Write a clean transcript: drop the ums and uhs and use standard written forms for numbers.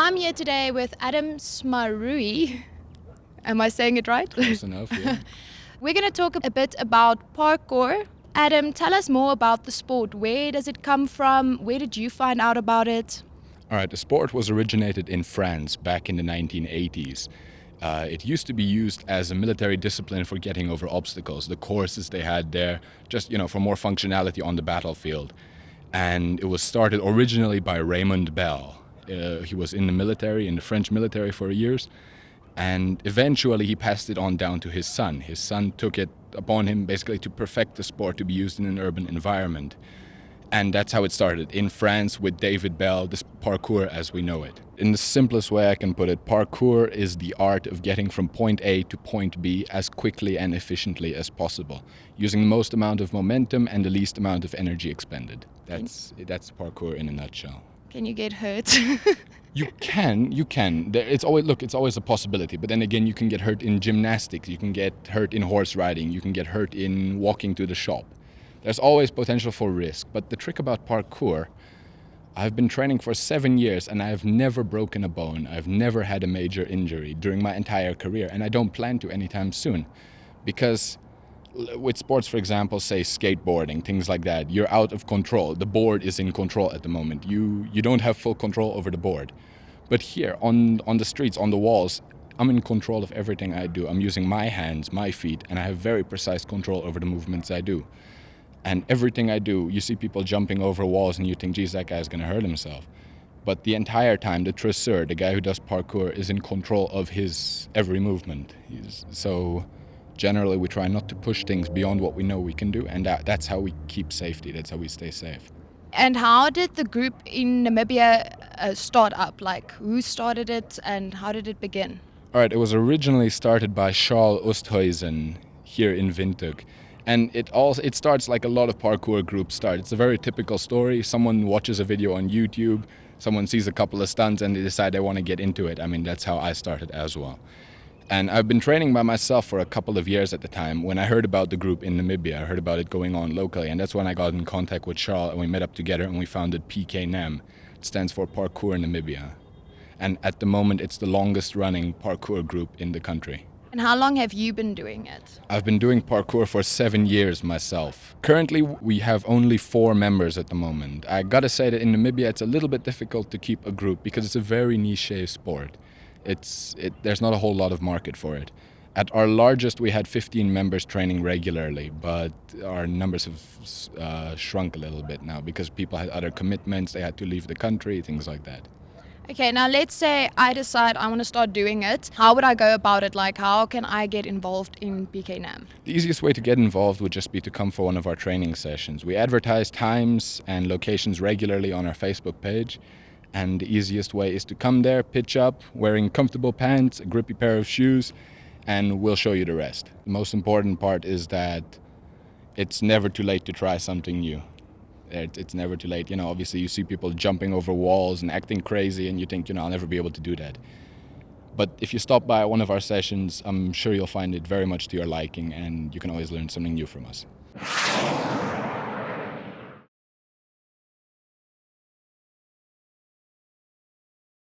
I'm here today with Adam Smarui. Am I saying it right? Close enough, yeah. We're going to talk a bit about parkour. Adam, tell us more about the sport. Where does it come from? Where did you find out about it? All right, the sport was originated in France back in the 1980s. It used to be used as a military discipline for getting over obstacles, the courses they had there, just, for more functionality on the battlefield. And it was started originally by Raymond Bell. He was in the French military for years. And eventually he passed it on down to his son. His son took it upon him basically to perfect the sport to be used in an urban environment. And that's how it started, in France with David Bell, this parkour as we know it. In the simplest way I can put it, parkour is the art of getting from point A to point B as quickly and efficiently as possible, using the most amount of momentum and the least amount of energy expended. That's parkour in a nutshell. Can you get hurt? You can. It's always a possibility. But then again, you can get hurt in gymnastics. You can get hurt in horse riding. You can get hurt in walking to the shop. There's always potential for risk. But the trick about parkour, I've been training for 7 years and I've never broken a bone. I've never had a major injury during my entire career, and I don't plan to anytime soon. Because with sports, for example, say skateboarding, things like that, you're out of control. The board is in control at the moment. You don't have full control over the board. But here, on the streets, on the walls, I'm in control of everything I do. I'm using my hands, my feet, and I have very precise control over the movements I do. And everything I do, you see people jumping over walls and you think, geez, that guy's going to hurt himself. But the entire time, the traceur, the guy who does parkour, is in control of his every movement. So generally, we try not to push things beyond what we know we can do, and that's how we keep safety. That's how we stay safe. And how did the group in Namibia start up? Like, who started it and how did it begin? All right, it was originally started by Charles Oosthuizen here in Windhoek. And it starts like a lot of parkour groups start. It's a very typical story. Someone watches a video on YouTube, someone sees a couple of stunts, and they decide they want to get into it. I mean, that's how I started as well. And I've been training by myself for a couple of years at the time. When I heard about the group in Namibia, I heard about it going on locally, and that's when I got in contact with Charles, and we met up together and we founded PKNAM. It stands for Parkour Namibia. And at the moment, it's the longest running parkour group in the country. And how long have you been doing it? I've been doing parkour for 7 years myself. Currently, we have only 4 members at the moment. I gotta say that in Namibia, it's a little bit difficult to keep a group because it's a very niche sport. There's not a whole lot of market for it. At our largest, we had 15 members training regularly, but our numbers have shrunk a little bit now because people had other commitments, they had to leave the country, things like that. Okay, now let's say I decide I want to start doing it. How would I go about it? Like, how can I get involved in PKNAM? The easiest way to get involved would just be to come for one of our training sessions. We advertise times and locations regularly on our Facebook page. And the easiest way is to come there, pitch up, wearing comfortable pants, a grippy pair of shoes, and we'll show you the rest. The most important part is that it's never too late to try something new. It's never too late. Obviously you see people jumping over walls and acting crazy and you think, I'll never be able to do that. But if you stop by one of our sessions, I'm sure you'll find it very much to your liking and you can always learn something new from us.